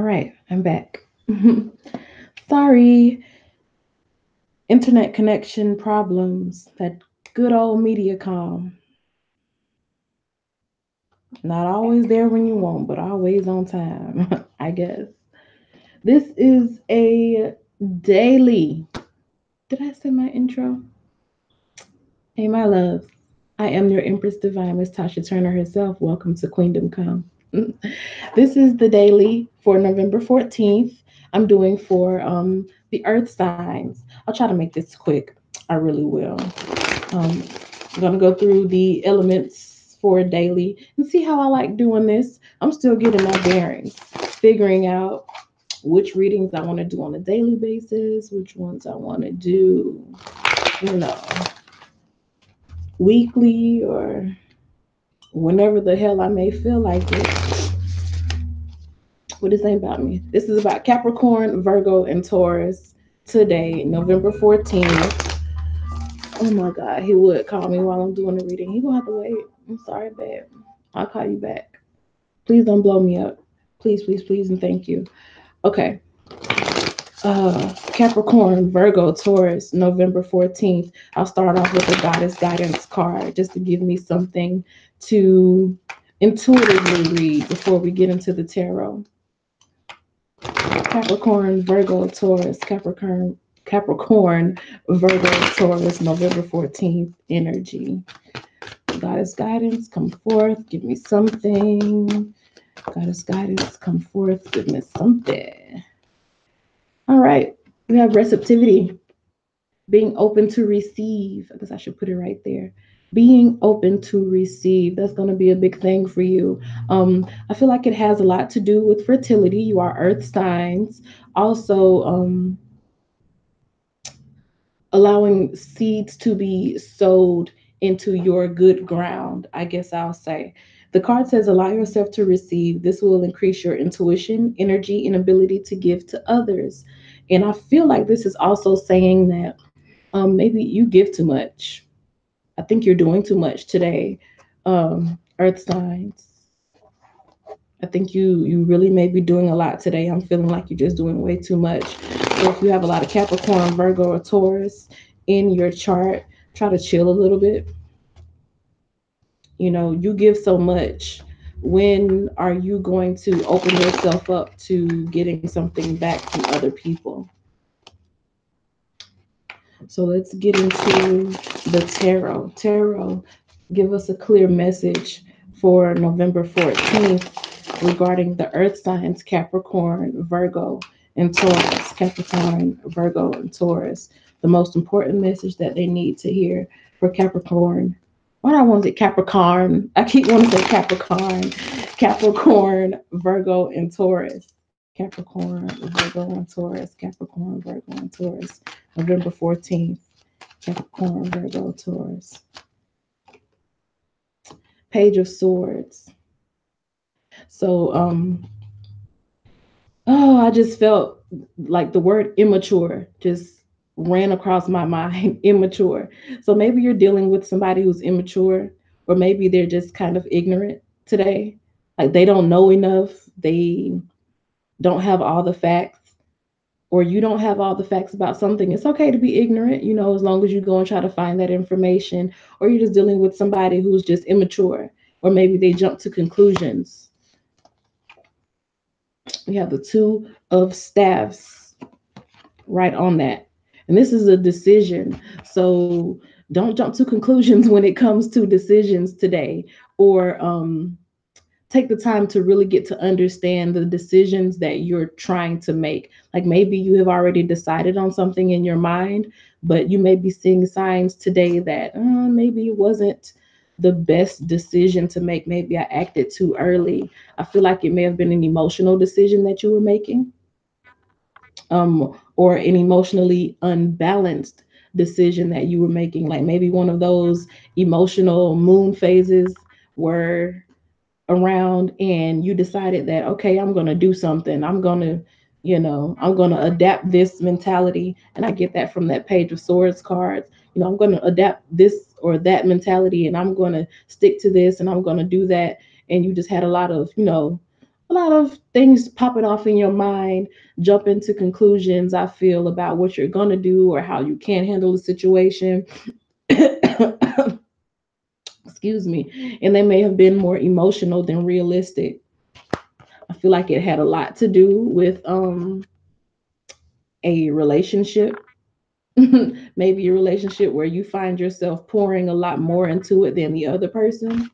right, I'm back. Sorry, internet connection problems. That good old MediaCom. Not always there when you want, but always on time, I guess. This is a daily. Did I say my intro? Hey, my love. I am your Empress Divine, Miss Tasha Turner herself. Welcome to Queendom Come. This is the daily for November 14th. I'm doing for the earth signs. I'll try to make this quick. I really will. Um, I'm going to go through the elements for daily and see how I like doing this. I'm still getting my bearings, figuring out which readings I want to do on a daily basis, which ones I want to do, you know, weekly or whenever the hell I may feel like it. What is that about me? This is about Capricorn, Virgo, and Taurus today, November 14th. Oh my God, he would call me while I'm doing the reading. He gonna have to wait. I'm sorry, babe. I'll call you back. Please don't blow me up. Please, please, please, and thank you. Okay. Capricorn, Virgo, Taurus, November 14th. I'll start off with the Goddess Guidance card just to give me something to intuitively read before we get into the tarot. Capricorn, Virgo, Taurus, Capricorn, Virgo, Taurus, November 14th energy. Goddess guidance, come forth, give me something. Goddess guidance, come forth, give me something. All right, we have receptivity, being open to receive. I guess I should put it right there. Being open to receive. That's going to be a big thing for you. I feel like it has a lot to do with fertility. You are earth signs. Also, allowing seeds to be sowed into your good ground, I guess I'll say. The card says, allow yourself to receive. This will increase your intuition, energy, and ability to give to others. And I feel like this is also saying that maybe you give too much. I think you're doing too much today, earth signs. I think you really may be doing a lot today. I'm feeling like you're just doing way too much. So if you have a lot of Capricorn, Virgo, or Taurus in your chart, try to chill a little bit. You know, you give so much. When are you going to open yourself up to getting something back from other people? So let's get into the tarot. Tarot, give us a clear message for November 14th regarding the earth signs Capricorn, Virgo, and Taurus. Capricorn, Virgo, and Taurus. The most important message that they need to hear for Capricorn. Why do I want to say Capricorn? I keep wanting to say Capricorn. Capricorn, Virgo, and Taurus. Capricorn, Virgo, and Taurus. Capricorn, Virgo, and Taurus. November 14th. Capricorn, Virgo, Taurus. Page of Swords. So, I just felt like the word immature just ran across my mind. Immature. So maybe you're dealing with somebody who's immature, or maybe they're just kind of ignorant today. Like they don't know enough. They don't have all the facts, or you don't have all the facts about something. It's okay to be ignorant, as long as you go and try to find that information, or you're just dealing with somebody who's just immature, or maybe they jump to conclusions. We have the two of staffs right on that. And this is a decision. So don't jump to conclusions when it comes to decisions today, or take the time to really get to understand the decisions that you're trying to make. Like maybe you have already decided on something in your mind, but you may be seeing signs today that maybe it wasn't the best decision to make. Maybe I acted too early. I feel like it may have been an emotional decision that you were making, or an emotionally unbalanced decision that you were making. Like maybe one of those emotional moon phases were around and you decided that, okay, I'm going to do something. I'm going to adapt this mentality. And I get that from that page of swords cards. I'm going to adapt this or that mentality, and I'm going to stick to this, and I'm going to do that. And you just had a lot of a lot of things popping off in your mind, jumping to conclusions, I feel, about what you're going to do or how you can handle the situation. Excuse me. And they may have been more emotional than realistic. I feel like it had a lot to do with a relationship. Maybe a relationship where you find yourself pouring a lot more into it than the other person,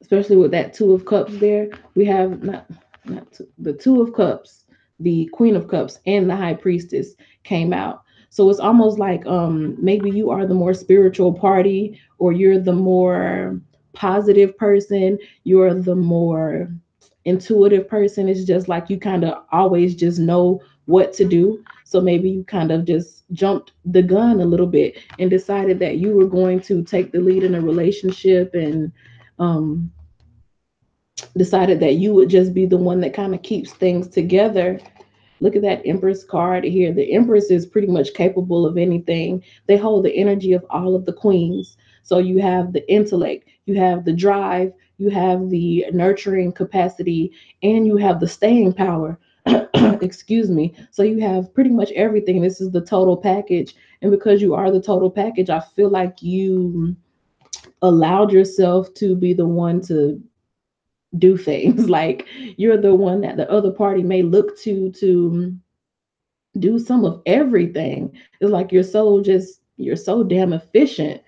especially with that two of cups there. We have not two, the two of cups, the queen of cups, and the high priestess came out. So it's almost like maybe you are the more spiritual party, or you're the more positive person, you're the more intuitive person. It's just like you kind of always just know what to do. So maybe you kind of just jumped the gun a little bit and decided that you were going to take the lead in a relationship, and um, decided that you would just be the one that kind of keeps things together. Look at that Empress card here. The Empress is pretty much capable of anything. They hold the energy of all of the queens. So you have the intellect, you have the drive, you have the nurturing capacity, and you have the staying power. Excuse me. So you have pretty much everything. This is the total package. And because you are the total package, I feel like you allowed yourself to be the one to do things. Like you're the one that the other party may look to do some of everything. It's like you're so damn efficient.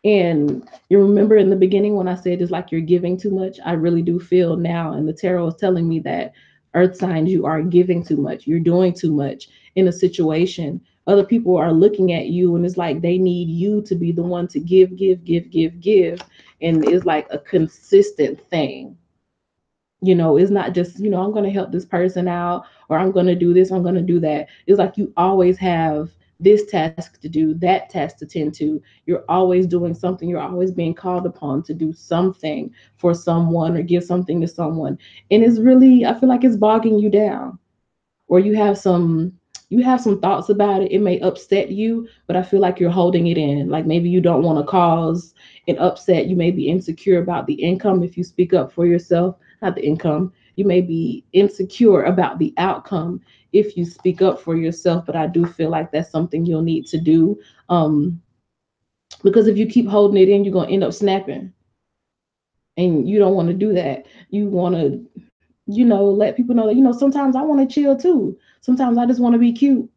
And you remember in the beginning when I said it's like you're giving too much? I really do feel now, and the tarot is telling me that earth signs, you are giving too much. You're doing too much in a situation. Other people are looking at you, and it's like they need you to be the one to give, give, give, give, give. And it's like a consistent thing. It's not just, I'm going to help this person out, or I'm going to do this, I'm going to do that. It's like you always have this task to do, that task to tend to. You're always doing something. You're always being called upon to do something for someone or give something to someone. And it's really, I feel like it's bogging you down, or you have some thoughts about it. It may upset you, but I feel like you're holding it in. Like maybe you don't want to cause an upset. You may be insecure about the income if you speak up for yourself. Not the income. You may be insecure about the outcome if you speak up for yourself. But I do feel like that's something you'll need to do. Because if you keep holding it in, you're gonna end up snapping, and you don't want to do that. You want to, let people know that, sometimes I want to chill too. Sometimes I just want to be cute,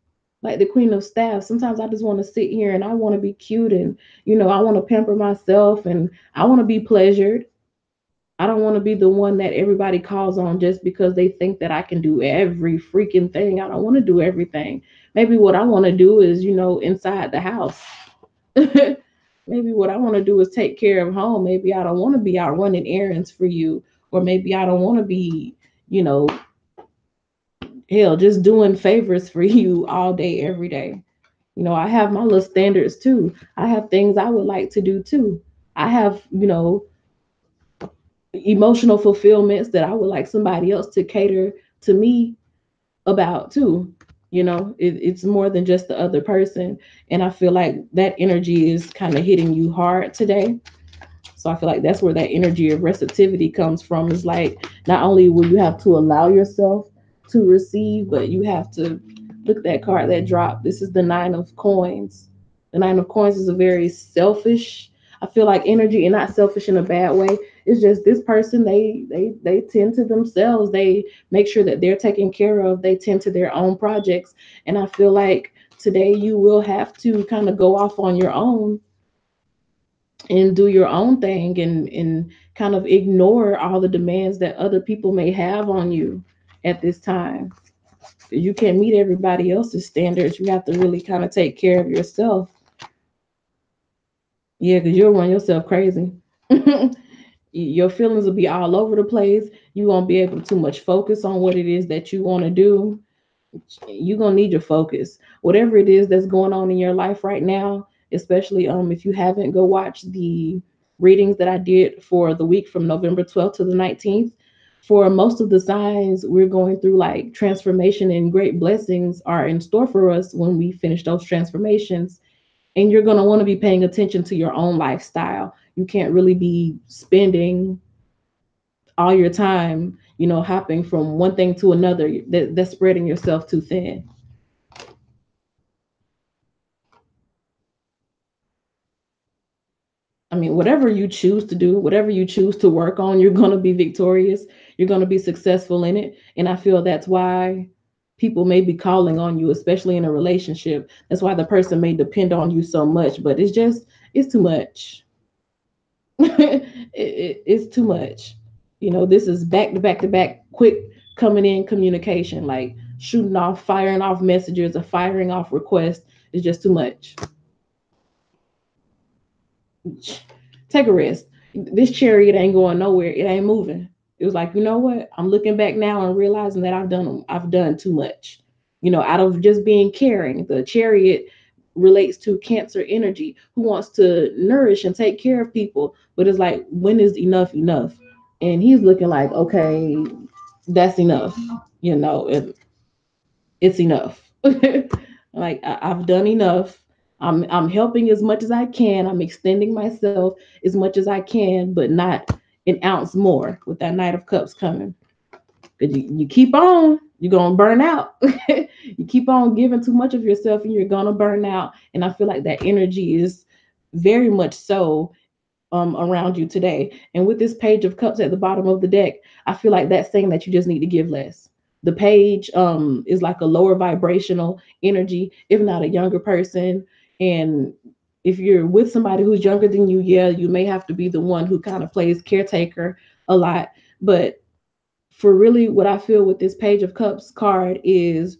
like the Queen of Staff. Sometimes I just want to sit here and I want to be cute, and, I want to pamper myself, and I want to be pleasured. I don't want to be the one that everybody calls on just because they think that I can do every freaking thing. I don't want to do everything. Maybe what I want to do is, inside the house. Maybe what I want to do is take care of home. Maybe I don't want to be out running errands for you, or maybe I don't want to be, you know, hell, just doing favors for you all day, every day. I have my little standards too. I have things I would like to do too. I have, emotional fulfillments that I would like somebody else to cater to me about too. It's more than just the other person. And I feel like that energy is kind of hitting you hard today. So I feel like that's where that energy of receptivity comes from. Is like not only will you have to allow yourself to receive, but you have to look at that card that dropped. This is the Nine of Coins. The Nine of Coins is a very selfish, I feel like, energy, and not selfish in a bad way. It's just this person, they tend to themselves. They make sure that they're taken care of. They tend to their own projects. And I feel like today you will have to kind of go off on your own and do your own thing, and kind of ignore all the demands that other people may have on you at this time. You can't meet everybody else's standards. You have to really kind of take care of yourself. Yeah, because you'll run yourself crazy. Your feelings will be all over the place. You won't be able to too much focus on what it is that you want to do. You're gonna need your focus. Whatever it is that's going on in your life right now, especially if you haven't, go watch the readings that I did for the week from November 12th to the 19th. For most of the signs, we're going through like transformation, and great blessings are in store for us when we finish those transformations. And you're going to want to be paying attention to your own lifestyle. You can't really be spending. all your time, hopping from one thing to another. That's spreading yourself too thin. I mean, whatever you choose to do, whatever you choose to work on, you're going to be victorious. You're going to be successful in it. And I feel that's why people may be calling on you, especially in a relationship. That's why the person may depend on you so much, but it's too much. It's too much. This is back to back to back, quick coming in communication, like shooting off, firing off messages or firing off requests. It's just too much. Take a rest. This chariot ain't going nowhere. It ain't moving. It was like, you know what? I'm looking back now and realizing that I've done too much. Out of just being caring. The chariot relates to Cancer energy, who wants to nourish and take care of people, but it's like, when is enough enough? And he's looking like, okay, that's enough. It's enough. Like, I've done enough. I'm helping as much as I can. I'm extending myself as much as I can, but not an ounce more with that Knight of Cups coming. Because you keep on, you're gonna burn out. You keep on giving too much of yourself and you're gonna burn out. And I feel like that energy is very much so around you today. And with this Page of Cups at the bottom of the deck, I feel like that's saying that you just need to give less. The page is like a lower vibrational energy, if not a younger person. And if you're with somebody who's younger than you, yeah, you may have to be the one who kind of plays caretaker a lot. But for really, what I feel with this Page of Cups card is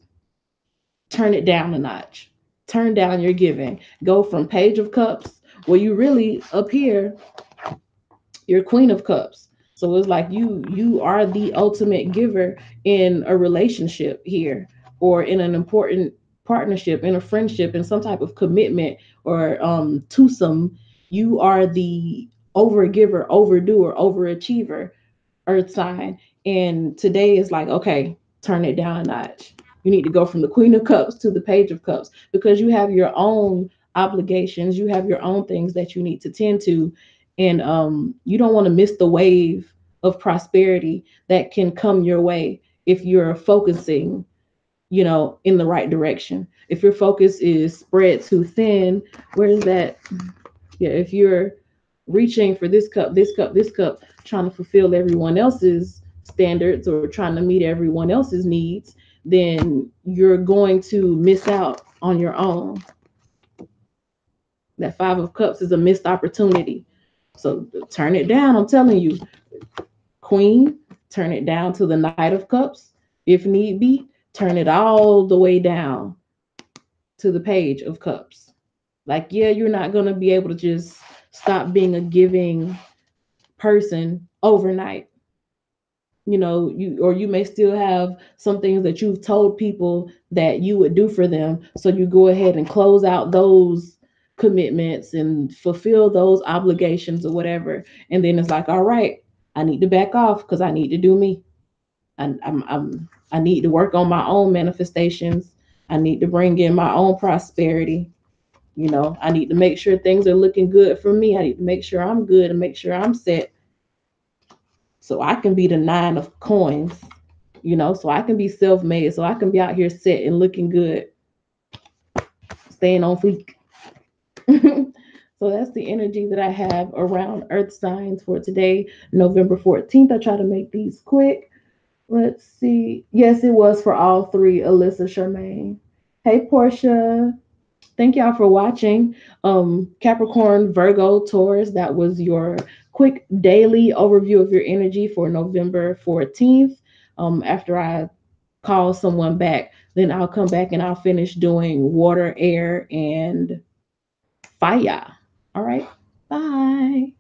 turn it down a notch. Turn down your giving. Go from Page of Cups, where you really up here, you're Queen of Cups. So it's like you are the ultimate giver in a relationship here, or in an important partnership, in a friendship, in some type of commitment, or twosome. You are the overgiver, overdoer, overachiever, earth sign. And today is like, okay, turn it down a notch. You need to go from the Queen of Cups to the Page of Cups, because you have your own obligations, you have your own things that you need to tend to. And you don't want to miss the wave of prosperity that can come your way if you're focusing, in the right direction. If your focus is spread too thin, where is that? Yeah, if you're reaching for this cup, this cup, this cup, trying to fulfill everyone else's standards or trying to meet everyone else's needs, then you're going to miss out on your own. That Five of Cups is a missed opportunity. So turn it down. I'm telling you, Queen, turn it down to the Knight of Cups. If need be, turn it all the way down to the Page of Cups. Like, yeah, you're not going to be able to just stop being a giving person overnight. You may still have some things that you've told people that you would do for them, so you go ahead and close out those commitments and fulfill those obligations or whatever. And then it's like, all right, I need to back off because I need to do me. I need to work on my own manifestations. I need to bring in my own prosperity. I need to make sure things are looking good for me. I need to make sure I'm good and make sure I'm set, so I can be the Nine of Coins, so I can be self-made, so I can be out here set and looking good, staying on fleek. So that's the energy that I have around earth signs for today, November 14th. I try to make these quick. Let's see. Yes, it was for all three, Alyssa Charmaine. Hey, Portia. Thank y'all for watching. Capricorn, Virgo, Taurus, that was your quick daily overview of your energy for November 14th. After I call someone back, then I'll come back and I'll finish doing water, air, and fire. All right. Bye.